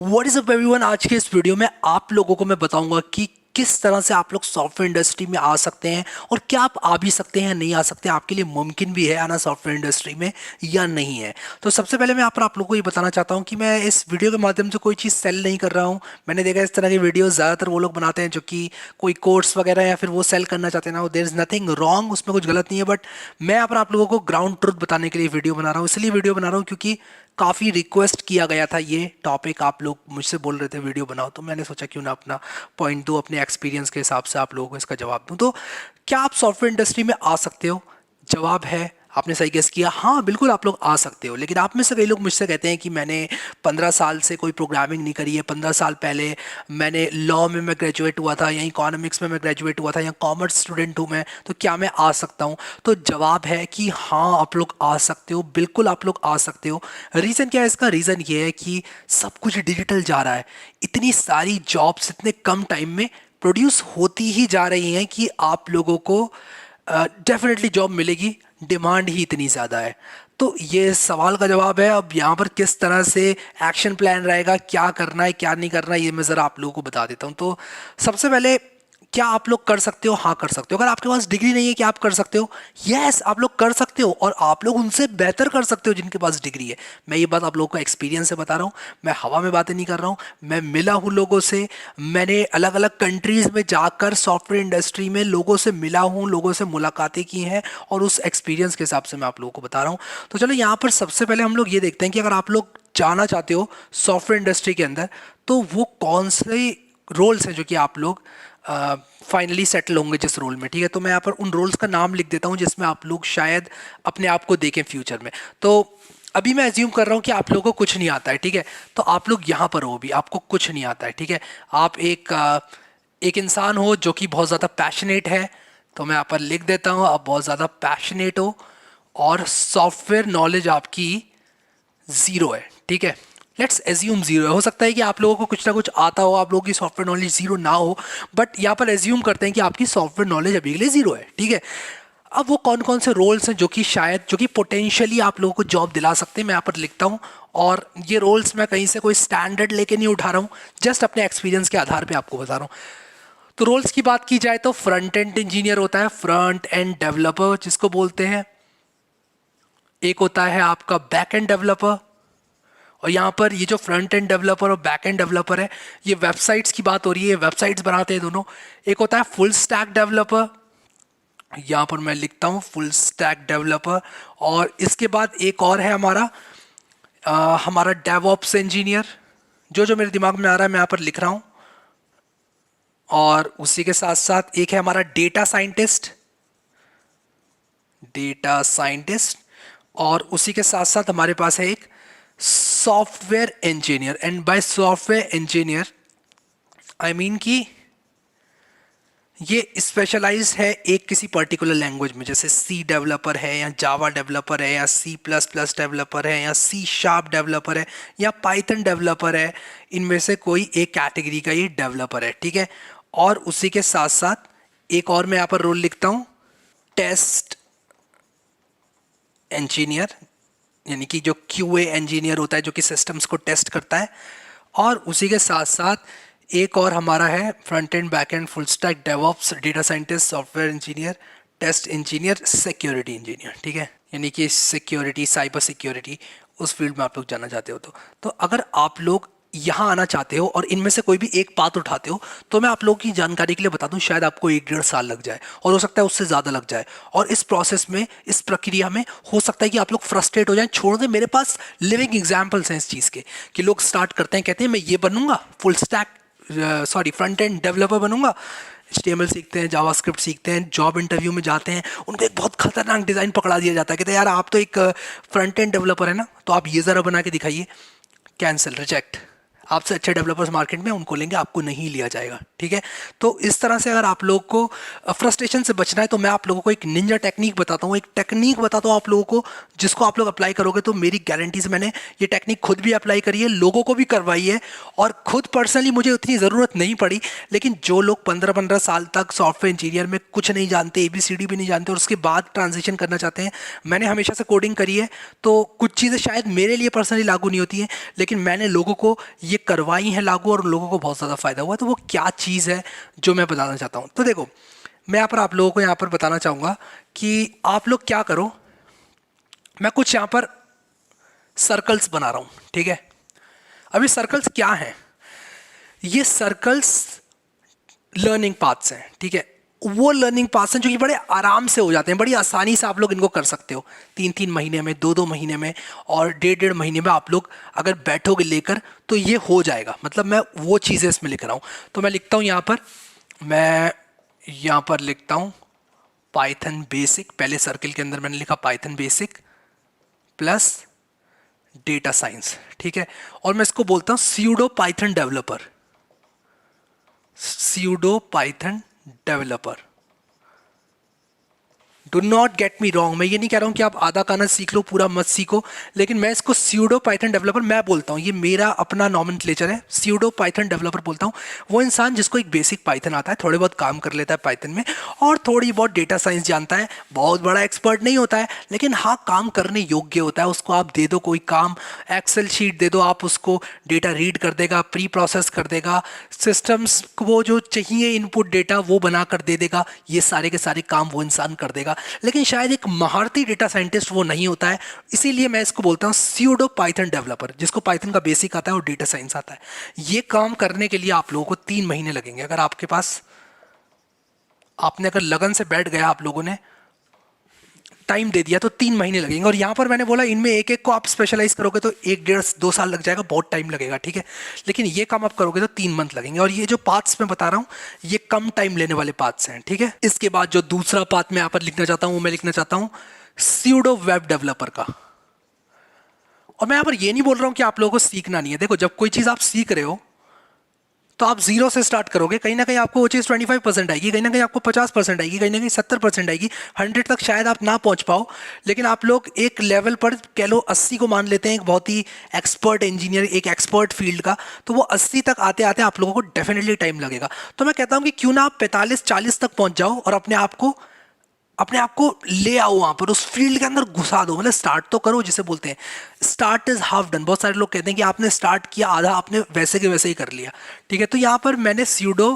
What is up everyone. आज के इस वीडियो में आप लोगों को मैं बताऊंगा कि किस तरह से आप लोग सॉफ्टवेयर इंडस्ट्री में आ सकते हैं और क्या आप आ भी सकते हैं, नहीं आ सकते, आपके लिए मुमकिन भी है आना सॉफ्टवेयर इंडस्ट्री में या नहीं है। तो सबसे पहले मैं आप लोगों को ये बताना चाहता हूँ कि मैं इस वीडियो के माध्यम से कोई चीज़ सेल नहीं कर रहा हूँ। मैंने देखा इस तरह की वीडियो ज़्यादातर वो लोग बनाते हैं जो कि कोई कोर्स वगैरह या फिर वो सेल करना चाहते हैं ना। देयर इज़ नथिंग रॉन्ग, उसमें कुछ गलत नहीं है, बट मैं यहाँ पर आप लोगों को ग्राउंड ट्रुथ बताने के लिए वीडियो बना रहा हूँ। इसलिए वीडियो बना रहा हूँ क्योंकि काफ़ी रिक्वेस्ट किया गया था ये टॉपिक, आप लोग मुझसे बोल रहे थे वीडियो बनाओ, तो मैंने सोचा क्यों ना अपना पॉइंट दूँ, अपने एक्सपीरियंस के हिसाब से आप लोगों को इसका जवाब दूँ। तो क्या आप सॉफ्टवेयर इंडस्ट्री में आ सकते हो? जवाब है, आपने सही गेस किया, हाँ बिल्कुल आप लोग आ सकते हो। लेकिन आप में से कई लोग मुझसे कहते हैं कि मैंने 15 साल से कोई प्रोग्रामिंग नहीं करी है, 15 साल पहले मैंने लॉ में मैं ग्रेजुएट हुआ था या इकोनॉमिक्स में मैं ग्रेजुएट हुआ था या कॉमर्स स्टूडेंट हूँ मैं, तो क्या मैं आ सकता हूँ? तो जवाब है कि हाँ आप लोग आ सकते हो, बिल्कुल आप लोग आ सकते हो। रीज़न क्या है इसका? रीज़न ये है कि सब कुछ डिजिटल जा रहा है। इतनी सारी जॉब्स इतने कम टाइम में प्रोड्यूस होती ही जा रही हैं कि आप लोगों को डेफिनेटली जॉब मिलेगी, डिमांड ही इतनी ज़्यादा है। तो ये सवाल का जवाब है। अब यहाँ पर किस तरह से एक्शन प्लान रहेगा, क्या करना है क्या नहीं करना है, ये मैं ज़रा आप लोगों को बता देता हूँ। तो सबसे पहले, क्या आप लोग कर सकते हो? हाँ कर सकते हो। अगर आपके पास डिग्री नहीं है, क्या आप कर सकते हो? यस आप लोग कर सकते हो, और आप लोग उनसे बेहतर कर सकते हो जिनके पास डिग्री है। मैं ये बात आप लोगों को एक्सपीरियंस से बता रहा हूँ, मैं हवा में बातें नहीं कर रहा हूँ। मैं मिला हूँ लोगों से, मैंने अलग अलग कंट्रीज़ में जाकर सॉफ्टवेयर इंडस्ट्री में लोगों से मिला हूँ, लोगों से मुलाकातें की हैं, और उस एक्सपीरियंस के हिसाब से मैं आप लोगों को बता रहा हूँ। तो चलो यहाँ पर सबसे पहले हम लोग ये देखते हैं कि अगर आप लोग जाना चाहते हो सॉफ्टवेयर इंडस्ट्री के अंदर, तो वो कौन से रोल्स हैं जो कि आप लोग फाइनली सेटल होंगे जिस रोल में। ठीक है, तो मैं यहाँ पर उन रोल्स का नाम लिख देता हूँ जिसमें आप लोग शायद अपने आप को देखें फ्यूचर में। तो अभी मैं एज्यूम कर रहा हूँ कि आप लोगों को कुछ नहीं आता है, ठीक है, तो आप लोग यहाँ पर हो, भी आपको कुछ नहीं आता है, ठीक है। आप एक इंसान हो जो कि बहुत ज़्यादा पैशनेट है, तो मैं यहाँ पर लिख देता हूँ आप बहुत ज़्यादा पैशनेट हो, और सॉफ्टवेयर नॉलेज आपकी ज़ीरो है, ठीक है। लेट्स एज्यूम ज़ीरो है। हो सकता है कि आप लोगों को कुछ ना कुछ आता हो, आप लोगों की सॉफ्टवेयर नॉलेज ज़ीरो ना हो, बट यहाँ पर एज्यूम करते हैं कि आपकी सॉफ्टवेयर नॉलेज अभी के लिए ज़ीरो है, ठीक है। अब वो कौन कौन से रोल्स हैं जो कि शायद, जो कि पोटेंशियली आप लोगों को जॉब दिला सकते हैं, मैं यहाँ पर लिखता हूँ। और ये रोल्स मैं कहीं से कोई स्टैंडर्ड लेके नहीं उठा रहा हूँ, जस्ट अपने एक्सपीरियंस के आधार पे आपको बता रहा हूँ। तो रोल्स की बात की जाए तो फ्रंट एंड इंजीनियर होता है, फ्रंट एंड डेवलपर जिसको बोलते हैं। एक होता है आपका बैक एंड डेवलपर, और यहाँ पर ये जो फ्रंट एंड डेवलपर और बैक एंड डेवलपर है, ये वेबसाइट्स की बात हो रही है, वेबसाइट्स बनाते हैं दोनों। एक होता है फुल स्टैक डेवलपर, यहाँ पर मैं लिखता हूँ फुल स्टैक डेवलपर। और इसके बाद एक और है हमारा डेवऑप्स इंजीनियर, जो जो मेरे दिमाग में आ रहा है मैं यहाँ पर लिख रहा हूँ। और उसी के साथ साथ एक है हमारा डेटा साइंटिस्ट, डेटा साइंटिस्ट। और उसी के साथ साथ हमारे पास है एक software engineer. And by software engineer I mean कि ये स्पेशलाइज है एक किसी पर्टिकुलर लैंग्वेज में, जैसे सी डेवलपर है या जावा डेवलपर है या सी प्लस प्लस डेवलपर है या सी शार्प डेवलपर है या पाइथन डेवलपर है। इनमें से कोई एक कैटेगरी का ये डेवलपर है, ठीक है। और उसी के साथ साथ एक और मैं यहाँ पर रोल लिखता हूँ, टेस्ट इंजीनियर, यानी कि जो क्यूए इंजीनियर होता है जो कि सिस्टम्स को टेस्ट करता है। और उसी के साथ साथ एक और हमारा है front end back end full stack DevOps, data scientist, software engineer, test engineer, security engineer, ठीक है। यानी कि सिक्योरिटी, साइबर सिक्योरिटी, उस फील्ड में आप लोग जाना चाहते हो तो अगर आप लोग यहाँ आना चाहते हो और इनमें से कोई भी एक पाथ उठाते हो, तो मैं आप लोगों की जानकारी के लिए बता दूं, शायद आपको 1-1.5 साल लग जाए, और हो सकता है उससे ज़्यादा लग जाए। और इस प्रोसेस में, इस प्रक्रिया में हो सकता है कि आप लोग फ्रस्ट्रेट हो जाएं, छोड़ दें। मेरे पास लिविंग एग्जाम्पल्स हैं इस चीज़ के, कि लोग स्टार्ट करते हैं, कहते हैं मैं ये बनूंगा full stack front end developer बनूंगा, HTML सीखते हैं, जावास्क्रिप्ट सीखते हैं, जॉब इंटरव्यू में जाते हैं, उनको एक बहुत खतरनाक डिज़ाइन पकड़ा दिया जाता है, कहते हैं यार आप तो एक फ्रंट एंड डेवलपर है ना, तो आप ये ज़रा बना के दिखाइए। Cancel, reject. आपसे अच्छे डेवलपर्स मार्केट में, उनको लेंगे, आपको नहीं लिया जाएगा, ठीक है। तो इस तरह से अगर आप लोग को फ्रस्ट्रेशन से बचना है तो मैं आप लोगों को एक निंजा टेक्निक बताता हूँ, एक टेक्निक बताता हूँ आप लोगों को, जिसको आप लोग अप्लाई करोगे तो मेरी गारंटी से, मैंने ये टेक्निक खुद भी अप्लाई करी है, लोगों को भी करवाई है, और खुद पर्सनली मुझे उतनी ज़रूरत नहीं पड़ी। लेकिन जो लोग 15-15 साल तक सॉफ्टवेयर इंजीनियर में कुछ नहीं जानते, ABCD भी नहीं जानते, और उसके बाद ट्रांजिशन करना चाहते हैं, मैंने हमेशा से कोडिंग करी है, तो कुछ चीज़ें शायद मेरे लिए पर्सनली लागू नहीं होती हैं, लेकिन मैंने लोगों को ये करवाई हैं लागू, और लोगों को बहुत ज़्यादा फायदा हुआ। तो वो क्या चीज़ है जो मैं बताना चाहता हूँ, तो देखो, मैं यहाँ पर आप लोगों को यहाँ पर बताना चाहूँगा कि आप लोग क्या करो। मैं कुछ यहाँ पर सर्कल्स बना रहा हूँ, ठीक है। अभी सर्कल्स क्या हैं? ये सर्कल्स लर्निंग पाथ्स हैं, ठीक है। वो लर्निंग पाथ्स हैं जो कि बड़े आराम से हो जाते हैं, बड़ी आसानी से आप लोग इनको कर सकते हो, 3-3 महीने में, 2-2 महीने में, और 1.5-1.5 महीने में आप लोग अगर बैठोगे लेकर तो ये हो जाएगा। मतलब मैं वो चीज़ें इसमें लिख रहा हूँ। तो मैं लिखता हूँ यहाँ पर, मैं यहाँ पर लिखता हूँ पाइथन बेसिक, पहले सर्कल के अंदर मैंने लिखा Python basic plus data science, ठीक है। और मैं इसको बोलता हूँ pseudo Python developer, pseudo Python developer. Do not get me wrong, मैं ये नहीं कह रहा हूँ कि आप आधा काना सीख लो, पूरा मत सीखो, लेकिन मैं इसको स्यूडो पाइथन डेवलपर मैं बोलता हूँ, ये मेरा अपना नॉमेनक्लेचर है, स्यूडो पाइथन डेवलपर बोलता हूँ। वो इंसान जिसको एक बेसिक पाइथन आता है, थोड़े बहुत काम कर लेता है पाइथन में, और थोड़ी बहुत डेटा साइंस जानता है, बहुत बड़ा एक्सपर्ट नहीं होता है, लेकिन हाँ काम करने योग्य होता है। उसको आप दे दो कोई काम, एक्सेल शीट दे दो आप उसको, डेटा रीड कर देगा, प्री प्रोसेस कर देगा, सिस्टम्स को जो चाहिए इनपुट डेटा वो बना कर दे देगा, ये सारे के सारे काम वो इंसान कर देगा। लेकिन शायद एक महारती डेटा साइंटिस्ट वो नहीं होता है, इसीलिए मैं इसको बोलता हूँ स्यूडो पाइथन डेवलपर, जिसको पाइथन का बेसिक आता है और डेटा साइंस आता है। ये काम करने के लिए आप लोगों को 3 महीने लगेंगे। अगर आपके पास, आपने अगर लगन से बैठ गया, आप लोगों ने टाइम दे दिया, तो 3 महीने लगेंगे। और यहाँ पर मैंने बोला इनमें एक एक को आप स्पेशलाइज करोगे तो 1-1.5-2 साल लग जाएगा, बहुत टाइम लगेगा, ठीक है। लेकिन ये काम आप करोगे तो 3 मंथ लगेंगे। और ये जो पाथ्स मैं बता रहा हूँ ये कम टाइम लेने वाले पाथ्स हैं, ठीक है। इसके बाद जो दूसरा पाथ मैं यहाँ पर लिखना चाहता हूँ, मैं लिखना चाहता हूँ स्यूडो वेब डेवलपर का। और मैं यहाँ पर ये नहीं बोल रहा हूँ कि आप लोगों को सीखना नहीं है। देखो, जब कोई चीज़ आप सीख रहे हो तो आप जीरो से स्टार्ट करोगे, कहीं ना कहीं आपको वो चीज़ 25% आएगी, कहीं ना कहीं आपको 50% आएगी, कहीं ना कहीं 70% आएगी, 100 तक शायद आप ना पहुंच पाओ। लेकिन आप लोग एक लेवल पर, कह लो 80 को मान लेते हैं, एक बहुत ही एक्सपर्ट इंजीनियर, एक एक्सपर्ट फील्ड का, तो वो 80 तक आते आते आप लोगों को डेफिनेटली टाइम लगेगा। तो मैं कहता हूँ कि क्यों ना आप 45-40 तक पहुंच जाओ और अपने आप को ले आओ वहां पर, उस फील्ड के अंदर घुसा दो। मतलब स्टार्ट तो करो, जिसे बोलते हैं स्टार्ट इज हाफ डन। बहुत सारे लोग कहते हैं कि आपने स्टार्ट किया, आधा आपने वैसे के वैसे ही कर लिया, ठीक है। तो यहाँ पर मैंने स्यूडो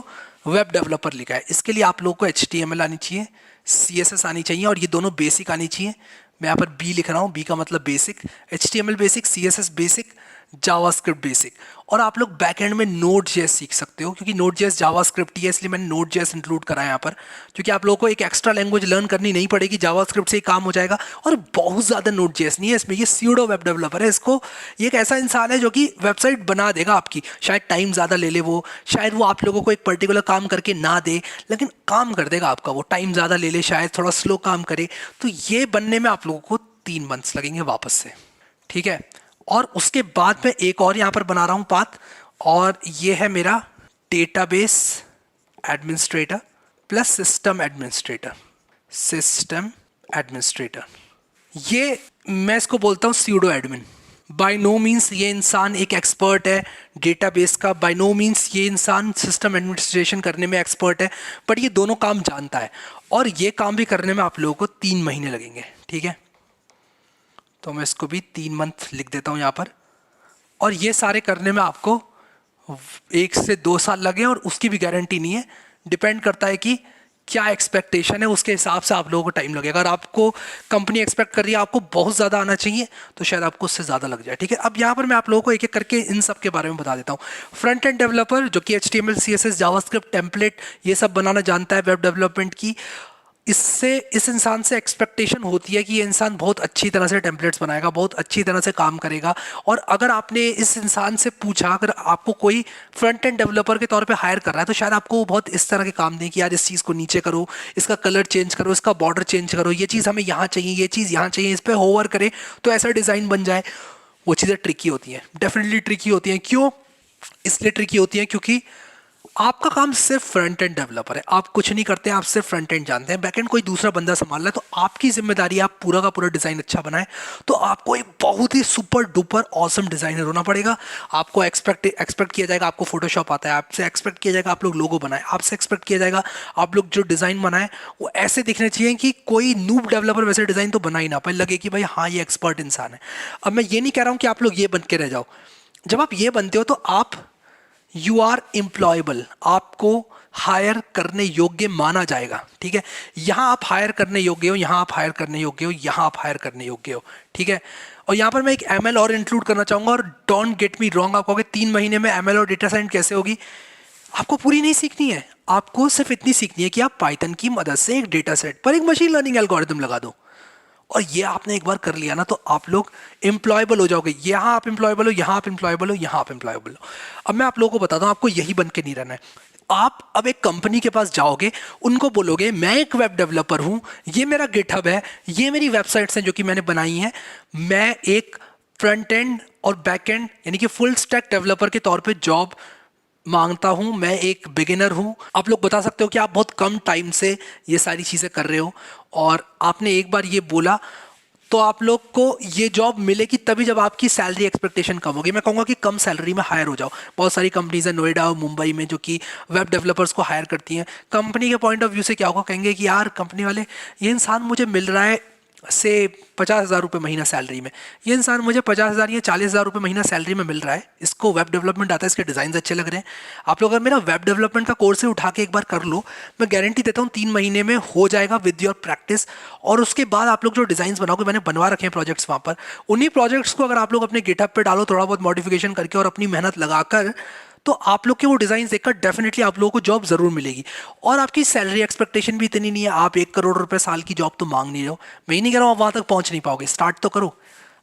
वेब डेवलपर लिखा है। इसके लिए आप लोगों को HTML आनी चाहिए, CSS आनी चाहिए, और ये दोनों बेसिक आनी चाहिए। मैं यहाँ पर B लिख रहा हूँ, B का मतलब basic, HTML basic, CSS basic, JavaScript basic. और आप लोग बैकएंड में Node.js सीख सकते हो, क्योंकि Node.js जावास्क्रिप्ट ही है, इसलिए मैंने Node.js इंक्लूड करा है यहाँ पर, क्योंकि आप लोगों को एक एक्स्ट्रा लैंग्वेज लर्न करनी नहीं पड़ेगी, जावास्क्रिप्ट से ही काम हो जाएगा। और बहुत ज़्यादा Node.js नहीं है इसमें, ये स्यूडो वेब डेवलपर है। इसको, ये एक ऐसा इंसान है जो कि वेबसाइट बना देगा आपकी, शायद टाइम ज़्यादा ले ले वो, शायद वो आप लोगों को एक पर्टिकुलर काम करके ना दे, लेकिन काम कर देगा आपका, वो टाइम ज़्यादा ले ले, शायद थोड़ा स्लो काम करे। तो ये बनने में आप लोगों को 3 मंथ्स लगेंगे वापस से, ठीक है। और उसके बाद मैं एक और यहाँ पर बना रहा हूँ पाथ, और ये है मेरा database administrator plus system administrator, system administrator. ये मैं इसको बोलता हूँ pseudo admin. By no means ये इंसान एक एक्सपर्ट है डेटाबेस का, बाय नो मीन्स ये इंसान सिस्टम एडमिनिस्ट्रेशन करने में एक्सपर्ट है, बट ये दोनों काम जानता है। और ये काम भी करने में आप लोगों को 3 महीने लगेंगे, ठीक है। तो मैं इसको भी 3 मंथ लिख देता हूँ यहाँ पर। और ये सारे करने में आपको 1 से 2 साल लगे, और उसकी भी गारंटी नहीं है, डिपेंड करता है कि क्या एक्सपेक्टेशन है, उसके हिसाब से आप लोगों को टाइम लगेगा। अगर आपको कंपनी एक्सपेक्ट कर रही है आपको बहुत ज़्यादा आना चाहिए, तो शायद आपको उससे ज़्यादा लग जाए, ठीक है। अब यहाँ पर मैं आप लोगों को एक एक करके इन सब के बारे में बता देता हूँ। फ्रंट एंड डेवलपर जो कि HTML CSS जावास्क्रिप्ट टेम्पलेट ये सब बनाना जानता है वेब डेवलपमेंट की, इससे इस इंसान से एक्सपेक्टेशन होती है कि ये इंसान बहुत अच्छी तरह से टेम्पलेट्स बनाएगा, बहुत अच्छी तरह से काम करेगा। और अगर आपने इस इंसान से पूछा, अगर आपको कोई फ्रंट एंड डेवलपर के तौर पे हायर कर रहा है, तो शायद आपको बहुत इस तरह के काम दें कि यार इस चीज़ को नीचे करो, इसका कलर चेंज करो, इसका बॉर्डर चेंज करो, ये चीज़ हमें यहाँ चाहिए, ये चीज़ यहाँ चाहिए, इस पर होवर करे तो ऐसा डिज़ाइन बन जाए। वो चीज़ें ट्रिकी होती हैं, डेफिनेटली ट्रिकी होती हैं। क्यों इसलिए ट्रिकी होती हैं? क्योंकि आपका काम सिर्फ फ्रंट एंड डेवलपर है, आप कुछ नहीं करते हैं, आप सिर्फ फ्रंट एंड जानते हैं, बैक एंड कोई दूसरा बंदा संभाल रहा है, तो आपकी जिम्मेदारी है आप पूरा का पूरा डिजाइन अच्छा बनाएं। तो आपको एक बहुत ही सुपर डुपर ऑसम डिजाइनर होना पड़ेगा। आपको एक्सपेक्ट किया जाएगा, आपको फोटोशॉप आता है, आपसे एक्सपेक्ट किया जाएगा आप लोग लोगो बनाए, आपसे एक्सपेक्ट किया जाएगा आप लोग जो डिजाइन बनाए वो ऐसे दिखने चाहिए कि कोई नूब डेवलपर वैसे डिजाइन तो बना ही ना पाए, लगे कि भाई हाँ ये एक्सपर्ट इंसान है। अब मैं ये नहीं कह रहा हूं कि आप लोग ये बन के रह जाओ। जब आप ये बनते हो तो आप यू आर एम्प्लॉयबल, आपको हायर करने योग्य माना जाएगा। ठीक है, यहां आप हायर करने योग्य हो, यहां आप हायर करने योग्य हो, यहां आप हायर करने योग्य हो। ठीक है, और यहां पर मैं एक एमएल और इंक्लूड करना चाहूंगा। और डोंट गेट मी रॉन्ग, आप कहोगे 3 महीने में एमएल और डेटा साइंस कैसे होगी? आपको पूरी नहीं सीखनी है, आपको सिर्फ इतनी सीखनी है कि आप पाइथन की मदद से एक डेटा सेट पर एक मशीन लर्निंग एल्गोरिथम लगा दो। और ये आपने एक बार कर लिया ना तो आप लोग एम्प्लॉयबल हो जाओगे। यहाँ आप एम्प्लॉयबल हो, यहाँ आप एम्प्लॉयबल हो, यहाँ आप एम्प्लॉयबल हो। अब मैं आप लोगों को बताता हूँ, आपको यही बन के नहीं रहना है। आप अब एक कंपनी के पास जाओगे, उनको बोलोगे मैं एक वेब डेवलपर हूँ, ये मेरा गिटहब है, ये मेरी वेबसाइट्स हैं जो कि मैंने बनाई हैं, मैं एक फ्रंट एंड और बैक एंड यानी कि फुल स्टैक डेवलपर के तौर पे जॉब मांगता हूं, मैं एक बिगिनर हूं। आप लोग बता सकते हो कि आप बहुत कम टाइम से ये सारी चीज़ें कर रहे हो और आपने एक बार ये बोला तो आप लोग को ये जॉब मिलेगी तभी जब आपकी सैलरी एक्सपेक्टेशन कम होगी। मैं कहूँगा कि कम सैलरी में हायर हो जाओ। बहुत सारी कंपनीज हैं नोएडा और मुंबई में जो कि वेब डेवलपर्स को हायर करती हैं। कंपनी के पॉइंट ऑफ व्यू से क्या होगा, कहेंगे कि यार कंपनी वाले, ये इंसान मुझे मिल रहा है से 50,000 रुपये महीना सैलरी में, ये इंसान मुझे 50,000 या 40,000 रुपये महीना सैलरी में मिल रहा है, इसको वेब डेवलपमेंट आता है, इसके डिज़ाइन अच्छे लग रहे हैं। आप लोग अगर मेरा वेब डेवलपमेंट का कोर्स ही उठा के एक बार कर लो, मैं गारंटी देता हूँ 3 महीने में हो जाएगा विद योर प्रैक्टिस। और उसके बाद आप लोग जो डिज़ाइन बनाओगे, मैंने बनवा रखे हैं प्रोजेक्ट्स वहाँ पर, उन्हीं प्रोजेक्ट्स को अगर आप लोग अपने गिटहब पे डालो थोड़ा बहुत मॉडिफिकेशन करके और अपनी मेहनत लगाकर, तो आप लोग के वो डिजाइन देखकर डेफिनेटली आप लोगों को जॉब जरूर मिलेगी। और आपकी सैलरी एक्सपेक्टेशन भी इतनी नहीं है, आप 1 करोड़ रुपए साल की जॉब तो मांग नहीं रहे हो। मैं ही नहीं कह रहा हूँ आप वहां तक पहुंच नहीं पाओगे, स्टार्ट तो करो।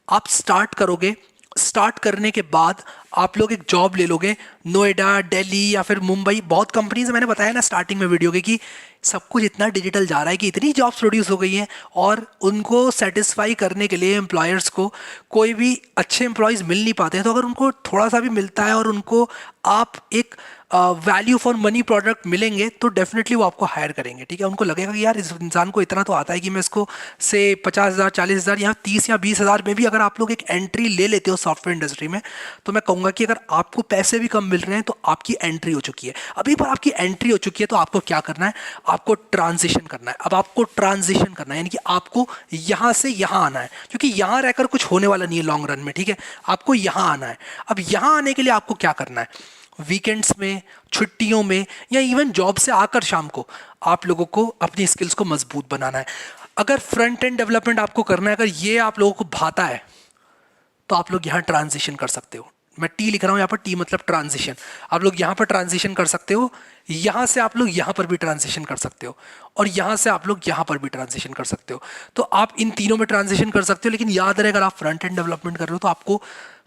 आप स्टार्ट करोगे, स्टार्ट करने के बाद आप लोग एक जॉब ले लोगे नोएडा, दिल्ली या फिर मुंबई। बहुत कंपनीज, मैंने बताया ना स्टार्टिंग में वीडियो के कि सब कुछ इतना डिजिटल जा रहा है कि इतनी जॉब्स प्रोड्यूस हो गई हैं और उनको सेटिस्फाई करने के लिए एम्प्लॉयर्स को कोई भी अच्छे एम्प्लॉयज़ मिल नहीं पाते हैं। तो अगर उनको थोड़ा सा भी मिलता है और उनको आप एक वैल्यू फॉर मनी प्रोडक्ट मिलेंगे तो डेफिनेटली वो आपको हायर करेंगे। ठीक है, उनको लगेगा कि यार इस इंसान को इतना तो आता है कि मैं इसको से 50,000, 40,000 या 30 या 20,000 में भी अगर आप लोग एक एंट्री ले लेते हो सॉफ्टवेयर इंडस्ट्री में, तो मैं कहूँगा कि अगर आपको पैसे भी कम मिल रहे हैं तो आपकी एंट्री हो चुकी है। अब एक बार आपकी एंट्री हो चुकी है तो आपको क्या करना है, आपको ट्रांजिशन करना है। अब आपको ट्रांजिशन करना है यानी कि आपको यहाँ से यहाँ आना है, क्योंकि यहाँ रहकर कुछ होने वाला नहीं है लॉन्ग रन में। ठीक है, आपको यहाँ आना है। अब यहाँ आने के लिए आपको क्या करना है, वीकेंड्स में, छुट्टियों में या इवन जॉब से आकर शाम को आप लोगों को अपनी स्किल्स को मजबूत बनाना है। अगर फ्रंट एंड डेवलपमेंट आपको करना है, अगर ये आप लोगों को भाता है, तो आप लोग यहाँ ट्रांजिशन कर सकते हो। मैं टी लिख रहा हूँ यहाँ पर, टी मतलब ट्रांजिशन। आप लोग यहाँ पर ट्रांजिशन कर सकते हो, यहाँ से आप लोग यहाँ पर भी ट्रांजिशन कर सकते हो, और यहाँ से आप लोग यहाँ पर भी ट्रांजिशन कर सकते हो। तो आप इन तीनों में ट्रांजिशन कर सकते हो। लेकिन याद रहे, अगर आप फ्रंट एंड डेवलपमेंट कर रहे हो तो आपको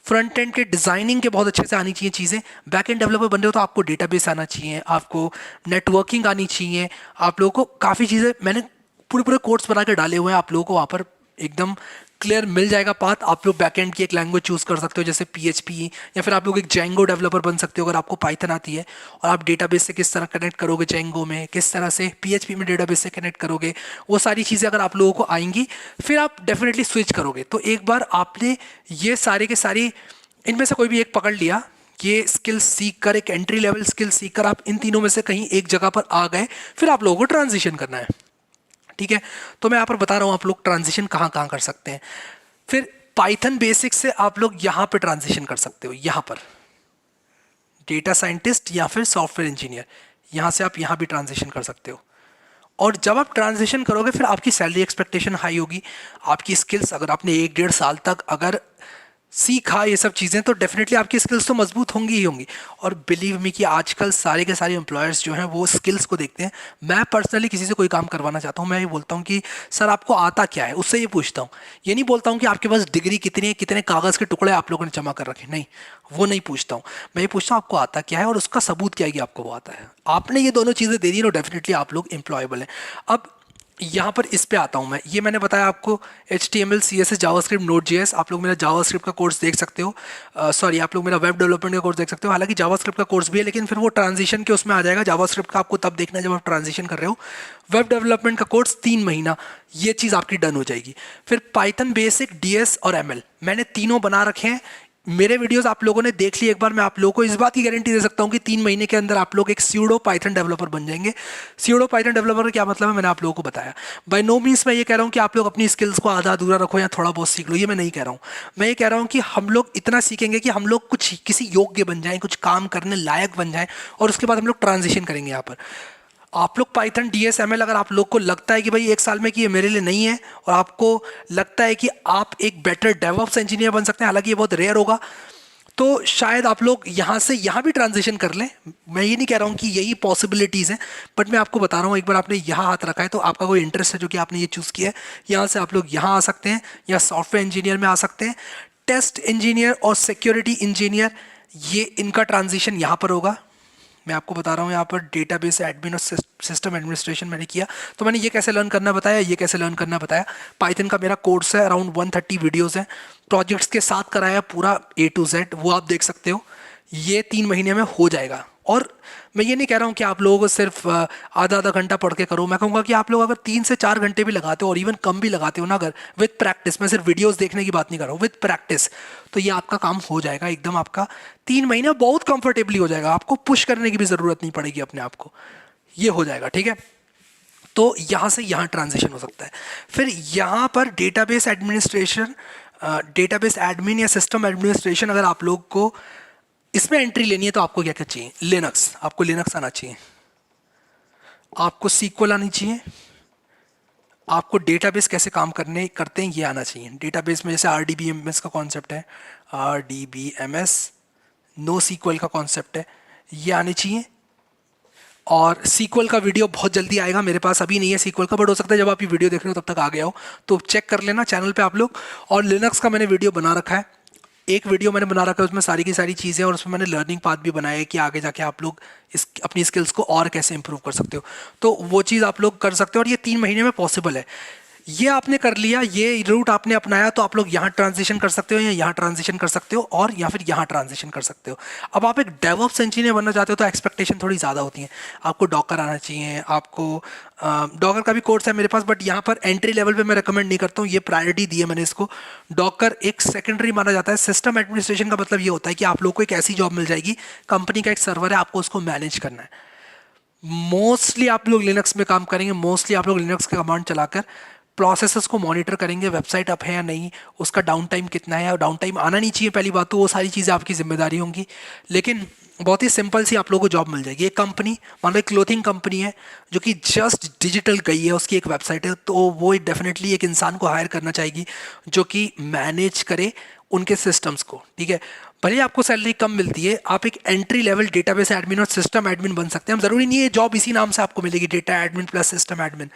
फ्रंट एंड के डिजाइनिंग के बहुत अच्छे से आनी चाहिए चीज़ें। बैक एंड डेवलपर बन रहे हो तो आपको डेटाबेस आना चाहिए, आपको नेटवर्किंग आनी चाहिए, आप लोगों को काफ़ी चीज़ें, मैंने पूरे पूरे कोर्स बना के डाले हुए हैं, आप लोगों को वहाँ पर एकदम क्लियर मिल जाएगा पाथ। आप लोग बैकएंड की एक लैंग्वेज चूज कर सकते हो जैसे पीएचपी, या फिर आप लोग एक जेंगो डेवलपर बन सकते हो अगर आपको पाइथन आती है। और आप डेटाबेस से किस तरह कनेक्ट करोगे जेंगो में, किस तरह से पीएचपी में डेटाबेस से कनेक्ट करोगे, वो सारी चीज़ें अगर आप लोगों को आएंगी फिर आप डेफिनेटली स्विच करोगे। तो एक बार आपने ये सारे के सारी इनमें से कोई भी एक पकड़ लिया, ये स्किल सीख कर, एक एंट्री लेवल स्किल सीख कर आप इन तीनों में से कहीं एक जगह पर आ गए, फिर आप लोगों को ट्रांजिशन करना है। ठीक है, तो मैं यहाँ पर बता रहा हूँ आप लोग ट्रांजिशन कहाँ कहाँ कर सकते हैं। फिर पाइथन बेसिक से आप लोग यहाँ पे ट्रांजिशन कर सकते हो, यहाँ पर डेटा साइंटिस्ट या फिर सॉफ्टवेयर इंजीनियर, यहाँ से आप यहाँ भी ट्रांजिशन कर सकते हो। और जब आप ट्रांजिशन करोगे फिर आपकी सैलरी एक्सपेक्टेशन हाई होगी। आपकी स्किल्स, अगर आपने 1 डेढ़ साल तक अगर सीखा ये सब चीज़ें, तो डेफिनेटली आपकी स्किल्स तो मजबूत होंगी ही होंगी। और बिलीव मी कि आजकल सारे के सारे एम्प्लॉयर्स जो हैं वो स्किल्स को देखते हैं। मैं पर्सनली किसी से कोई काम करवाना चाहता हूँ, मैं ये बोलता हूँ कि सर आपको आता क्या है, उससे ये पूछता हूँ। ये नहीं बोलता हूँ कि आपके पास डिग्री कितनी है, कितने कागज़ के टुकड़े आप लोगों ने जमा कर रखे, नहीं, वो नहीं पूछता हूँ। मैं ये पूछता हूँ आपको आता क्या है और उसका सबूत क्या है कि आपको वो आता है। आपने ये दोनों चीज़ें दे दी तो डेफिनेटली आप लोग एम्प्लॉयबल हैं। अब यहाँ पर इस पे आता हूँ मैं। ये मैंने बताया आपको HTML CSS जावास्क्रिप्ट Node.js। आप लोग मेरा जावास्क्रिप्ट का कोर्स देख सकते हो, सॉरी आप लोग मेरा वेब डेवलपमेंट का कोर्स देख सकते हो। हालांकि जावास्क्रिप्ट का कोर्स भी है, लेकिन फिर वो ट्रांजिशन के उसमें आ जाएगा। जावास्क्रिप्ट का आपको तब देखना है जब आप ट्रांजिशन कर रहे हो। वेब डेवलपमेंट का कोर्स 3 महीना, ये चीज़ आपकी डन हो जाएगी। फिर पाइथन बेसिक, DS और ML मैंने तीनों बना रखे हैं। मेरे वीडियोस आप लोगों ने देख लिए एक बार, मैं आप लोगों को इस बात की गारंटी दे सकता हूं कि 3 महीने के अंदर आप लोग एक स्यूडो पाइथन डेवलपर बन जाएंगे। स्यूडो पाइथन डेवलपर का क्या मतलब है मैंने आप लोगों को बताया। बाय नो मीन्स मैं ये कह रहा हूं कि आप लोग अपनी स्किल्स को आधा अधूरा रखो या थोड़ा बहुत सीख लो, ये मैं नहीं कह रहा हूं। मैं ये कह रहा हूं कि हम लोग इतना सीखेंगे कि हम लोग कुछ किसी योग्य बन जाएं, कुछ काम करने लायक बन जाएं, और उसके बाद हम लोग ट्रांजिशन करेंगे यहाँ पर। आप लोग पाइथन DSML अगर आप लोग को लगता है कि भाई 1 साल में कि ये मेरे लिए नहीं है, और आपको लगता है कि आप एक बेटर डेवऑप्स इंजीनियर बन सकते हैं, हालांकि ये बहुत रेयर होगा, तो शायद आप लोग यहाँ से यहाँ भी ट्रांजिशन कर लें। मैं ये नहीं कह रहा हूँ कि यही पॉसिबिलिटीज़ हैं, बट मैं आपको बता रहा हूँ एक बार आपने यहाँ हाथ रखा है तो आपका कोई इंटरेस्ट है जो कि आपने ये चूज़ किया है, यहाँ से आप लोग यहाँ आ सकते हैं या सॉफ्टवेयर इंजीनियर में आ सकते हैं। टेस्ट इंजीनियर और सिक्योरिटी इंजीनियर, ये इनका ट्रांजिशन यहाँ पर होगा। मैं आपको बता रहा हूँ यहाँ पर डेटाबेस एडमिन और सिस्टम एडमिनिस्ट्रेशन मैंने किया, तो मैंने ये कैसे लर्न करना बताया, ये कैसे लर्न करना बताया। पाइथन का मेरा कोर्स है, अराउंड 130 वीडियोस हैं, प्रोजेक्ट्स के साथ कराया पूरा A to Z, वो आप देख सकते हो। ये 3 महीने में हो जाएगा। और मैं ये नहीं कह रहा हूँ कि आप लोगों को सिर्फ आधा आधा घंटा पढ़ के करो। मैं कहूँगा कि आप लोग अगर 3 से 4 घंटे भी लगाते हो और इवन कम भी लगाते हो ना, अगर विद प्रैक्टिस, मैं सिर्फ वीडियोस देखने की बात नहीं कर रहा हूँ, विद प्रैक्टिस, तो ये आपका काम हो जाएगा एकदम। आपका 3 महीने बहुत कंफर्टेबली हो जाएगा, आपको पुश करने की भी ज़रूरत नहीं पड़ेगी अपने आप को, ये हो जाएगा। ठीक है, तो यहाँ से यहाँ ट्रांजिशन हो सकता है। फिर यहाँ पर डेटाबेस एडमिनिस्ट्रेशन, डेटाबेस एडमिन या सिस्टम एडमिनिस्ट्रेशन, अगर आप लोग को इसमें एंट्री लेनी है तो आपको क्या क्या चाहिए? लिनक्स, आपको लिनक्स आना चाहिए, आपको सीक्वल आनी चाहिए, आपको डेटाबेस कैसे काम करने करते हैं ये आना चाहिए। डेटाबेस में जैसे RDBMS का कॉन्सेप्ट है, RDBMS, नो सीक्वल का कॉन्सेप्ट है, ये आने चाहिए। और सीक्वल का वीडियो बहुत जल्दी आएगा, मेरे पास अभी नहीं है सीक्वल का, बट हो सकता है जब आप ये वीडियो देख रहे हो तब तक आ गया हो, तो चेक कर लेना चैनल पे आप लोग। और लिनक्स का मैंने वीडियो बना रखा है, एक वीडियो मैंने बना रखा है, उसमें सारी की सारी चीज़ें, और उसमें मैंने लर्निंग पाथ भी बनाया है कि आगे जाके आप लोग इस अपनी स्किल्स को और कैसे इंप्रूव कर सकते हो, तो वो चीज़ आप लोग कर सकते हो। और ये 3 महीने में पॉसिबल है। ये आपने कर लिया, ये रूट आपने अपनाया, तो आप लोग यहाँ ट्रांजिशन कर सकते हो या यहाँ ट्रांजिशन कर सकते हो, और या फिर यहाँ ट्रांजिशन कर सकते हो। अब आप एक डेवऑप्स इंजीनियर बनना चाहते हो तो एक्सपेक्टेशन थोड़ी ज़्यादा होती है। आपको डॉकर आना चाहिए, आपको डॉकर का भी कोर्स है मेरे पास, बट यहाँ पर एंट्री लेवल पे मैं रिकमेंड नहीं करता हूँ, ये प्रायोरिटी दी है मैंने इसको। डॉकर एक सेकेंडरी माना जाता है। सिस्टम एडमिनिस्ट्रेशन का मतलब ये होता है कि आप लोग को एक ऐसी जॉब मिल जाएगी, कंपनी का एक सर्वर है, आपको उसको मैनेज करना है। मोस्टली आप लोग लिनक्स में काम करेंगे, मोस्टली आप लोग लिनक्स के कमांड चलाकर प्रोसेसेस को मॉनिटर करेंगे, वेबसाइट अप है या नहीं, उसका डाउन टाइम कितना है, और डाउन टाइम आना नहीं चाहिए पहली बात तो, वो सारी चीज़ें आपकी जिम्मेदारी होंगी। लेकिन बहुत ही सिंपल सी आप लोगों को जॉब मिल जाएगी। एक कंपनी, मान लो एक क्लोथिंग कंपनी है जो कि जस्ट डिजिटल गई है, उसकी एक वेबसाइट है, तो वो डेफिनेटली एक इंसान को हायर करना चाहेगी जो कि मैनेज करे उनके सिस्टम्स को। ठीक है, भले ही आपको सैलरी कम मिलती है, आप एक एंट्री लेवल डेटाबेस एडमिन और सिस्टम एडमिन बन सकते हैं। हम ज़रूरी नहीं है जॉब इसी नाम से आपको मिलेगी, data admin plus system admin.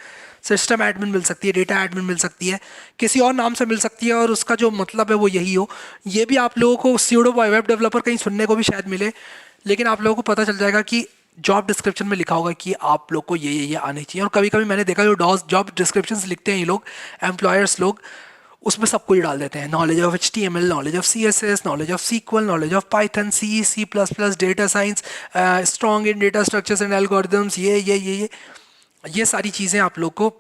System admin मिल सकती है, डेटा एडमिन मिल सकती है, किसी और नाम से मिल सकती है, और उसका जो मतलब है वो यही हो। ये भी आप लोगों को स्यूडो वेब डेवलपर कहीं सुनने को भी शायद मिले, लेकिन आप लोगों को पता चल जाएगा कि जॉब डिस्क्रिप्शन में लिखा होगा कि आप लोग को ये आनी चाहिए। और कभी कभी मैंने देखा जो जॉब डिस्क्रिप्शन लिखते हैं ये लोग, एम्प्लॉयर्स लोग, उसमें सब कुछ डाल देते हैं, knowledge of HTML, knowledge of CSS, knowledge of SQL, knowledge of Python, C++, data science, strong in data structures and algorithms, ये सारी चीज़ें आप लोग को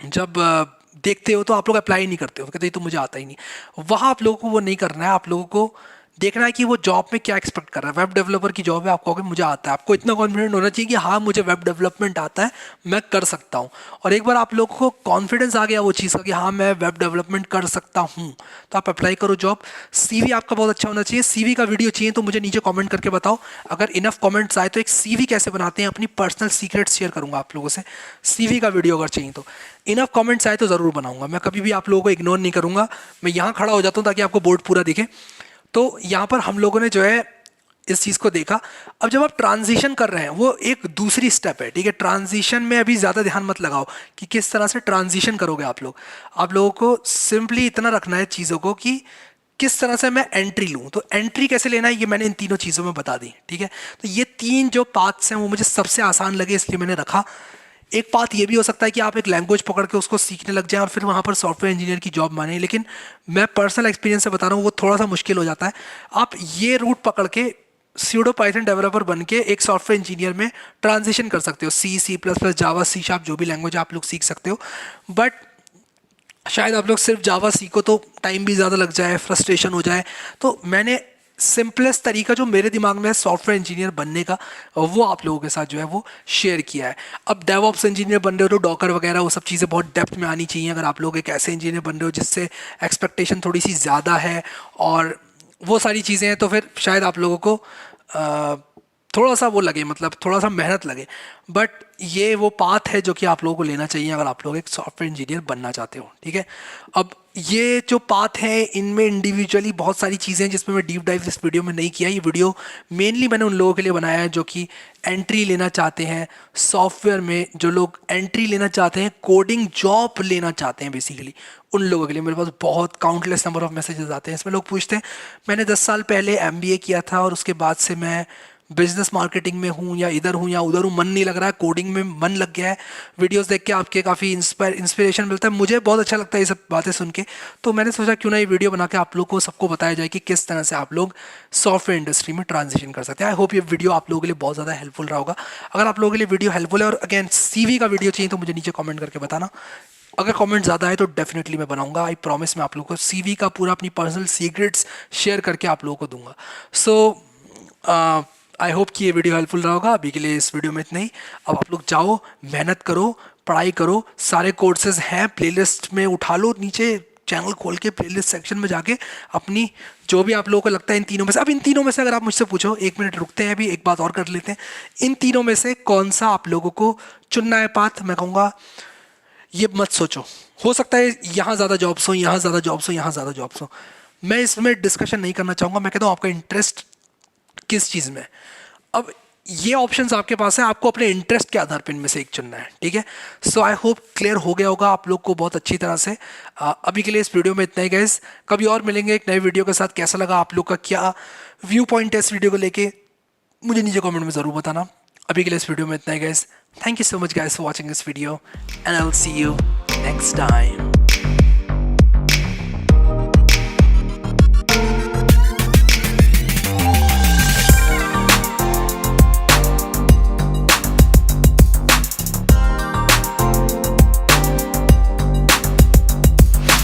जब देखते हो तो आप लोग अप्लाई नहीं करते हो, कहते ये तो मुझे आता ही नहीं। वहाँ आप लोगों को वो नहीं करना है, आप लोगों को देखना है कि वो जॉब में क्या एक्सपेक्ट कर रहा है। वेब डेवलपर की जॉब है, आप कहोगे मुझे आता है, आपको इतना कॉन्फिडेंट होना चाहिए कि हाँ मुझे वेब डेवलपमेंट आता है, मैं कर सकता हूँ। और एक बार आप लोगों को कॉन्फिडेंस आ गया वो चीज़ का कि हाँ मैं वेब डेवलपमेंट कर सकता हूँ, तो आप अप्लाई करो जॉब। CV आपका बहुत अच्छा होना चाहिए। CV का वीडियो चाहिए तो मुझे नीचे कमेंट करके बताओ, अगर इनफ कमेंट्स आए तो एक CV कैसे बनाते हैं, अपनी पर्सनल सीक्रेट्स शेयर करूँगा आप लोगों से। CV का वीडियो अगर चाहिए तो इनफ कमेंट्स आए तो ज़रूर बनाऊंगा, मैं कभी भी आप लोगों को इग्नोर नहीं करूँगा। मैं यहाँ खड़ा हो जाता हूँ ताकि आपको बोर्ड पूरा दिखे। तो यहाँ पर हम लोगों ने जो है इस चीज़ को देखा। अब जब आप ट्रांजिशन कर रहे हैं वो एक दूसरी स्टेप है। ठीक है, ट्रांजिशन में अभी ज़्यादा ध्यान मत लगाओ कि किस तरह से ट्रांजिशन करोगे आप लोग। आप लोगों को सिंपली इतना रखना है चीज़ों को कि किस तरह से मैं एंट्री लूँ, तो एंट्री कैसे लेना है ये मैंने इन तीनों चीज़ों में बता दी। ठीक है, तो ये 3 जो पाथ्स हैं वो मुझे सबसे आसान लगे इसलिए मैंने रखा। एक बात ये भी हो सकता है कि आप एक लैंग्वेज पकड़ के उसको सीखने लग जाएं और फिर वहाँ पर सॉफ्टवेयर इंजीनियर की जॉब माने, लेकिन मैं पर्सनल एक्सपीरियंस से बता रहा हूँ वो थोड़ा सा मुश्किल हो जाता है। आप ये रूट पकड़ के स्यूडो पाइथन डेवलपर बन के एक सॉफ्टवेयर इंजीनियर में ट्रांजिशन कर सकते हो। C++, जावा, सी शार्प, जो भी लैंग्वेज आप लोग सीख सकते हो। बट शायद आप लोग सिर्फ जावा सीखो तो टाइम भी ज़्यादा लग जाए, फ्रस्ट्रेशन हो जाए। तो मैंने सिंपलेस्ट तरीका जो मेरे दिमाग में है सॉफ्टवेयर इंजीनियर बनने का, वो आप लोगों के साथ जो है वो शेयर किया है। अब डेवऑप्स इंजीनियर बन रहे हो तो डॉकर वगैरह वो सब चीज़ें बहुत डेप्थ में आनी चाहिए। अगर आप लोग एक ऐसे इंजीनियर बन रहे हो जिससे एक्सपेक्टेशन थोड़ी सी ज़्यादा है और वो सारी चीज़ें हैं, तो फिर शायद आप लोगों को थोड़ा सा वो लगे, मतलब थोड़ा सा मेहनत लगे। बट ये वो पाथ है जो कि आप लोगों को लेना चाहिए अगर आप लोग एक सॉफ्टवेयर इंजीनियर बनना चाहते हो, ठीक है। अब ये जो पाथ है इनमें इंडिविजुअली बहुत सारी चीज़ें हैं जिसमें मैं डीप डाइव इस वीडियो में नहीं किया। ये वीडियो मेनली मैंने उन लोगों के लिए बनाया है जो कि एंट्री लेना चाहते हैं सॉफ्टवेयर में, जो लोग एंट्री लेना चाहते हैं, कोडिंग जॉब लेना चाहते हैं बेसिकली, उन लोगों के लिए। मेरे पास बहुत काउंटलेस नंबर ऑफ मैसेजेस आते हैं, इसमें लोग पूछते हैं मैंने 10 साल पहले MBA किया था और उसके बाद से मैं बिजनेस मार्केटिंग में हूँ या इधर हूँ या उधर हूँ, मन नहीं लग रहा है, कोडिंग में मन लग गया है। वीडियोस देख के आपके काफ़ी इंस्पिरेशन मिलता है, मुझे बहुत अच्छा लगता है ये सब बातें सुन के। तो मैंने सोचा क्यों ना ये वीडियो बना के आप लोग को सबको बताया जाए कि किस तरह से आप लोग सॉफ्टवेयर इंडस्ट्री में ट्रांजिशन कर सकते हैं। आई होप ये वीडियो आप लोगों के लिए बहुत ज़्यादा हेल्पफुल रहा होगा। अगर आप लोगों के लिए वीडियो हेल्पफुल है और अगेन CV का वीडियो चाहिए तो मुझे नीचे कमेंट करके बताना। अगर कमेंट ज़्यादा है तो डेफिनेटली मैं बनाऊंगा। आई प्रॉमिस मैं आप लोगों को CV का पूरा अपनी पर्सनल सीक्रेट्स शेयर करके आप लोगों को दूंगा। सो आई होप कि ये वीडियो हेल्पफुल रहा होगा। अभी के लिए इस वीडियो में इतना ही। अब आप लोग जाओ, मेहनत करो, पढ़ाई करो, सारे कोर्सेज हैं प्लेलिस्ट में, उठा लो नीचे चैनल खोल के प्लेलिस्ट सेक्शन में जाके अपनी जो भी आप लोगों को लगता है इन तीनों में से, अब इन तीनों में से अगर आप मुझसे पूछो, 1 मिनट रुकते हैं, अभी एक बात और कर लेते हैं, इन तीनों में से कौन सा आप लोगों को चुनना है पाथ, मैं कहूँगा ये मत सोचो। हो सकता है यहाँ ज़्यादा जॉब्स हो, यहाँ ज़्यादा जॉब्स हो, यहाँ ज़्यादा जॉब्स हो, मैं इसमें डिस्कशन नहीं करना चाहूँगा। मैं कहता हूँ आपका इंटरेस्ट किस चीज़ में। अब ये ऑप्शंस आपके पास है, आपको अपने इंटरेस्ट के आधार पर इनमें से एक चुनना है, ठीक है। सो आई होप क्लियर हो गया होगा आप लोग को बहुत अच्छी तरह से। अभी के लिए इस वीडियो में इतना ही गाइस, कभी और मिलेंगे एक नए वीडियो के साथ। कैसा लगा आप लोग का, क्या व्यू पॉइंट है इस वीडियो को लेके, मुझे नीचे कमेंट में ज़रूर बताना। अभी के लिए इस वीडियो में इतना ही guys. Thank you so much guys for watching this video and I will see you next time.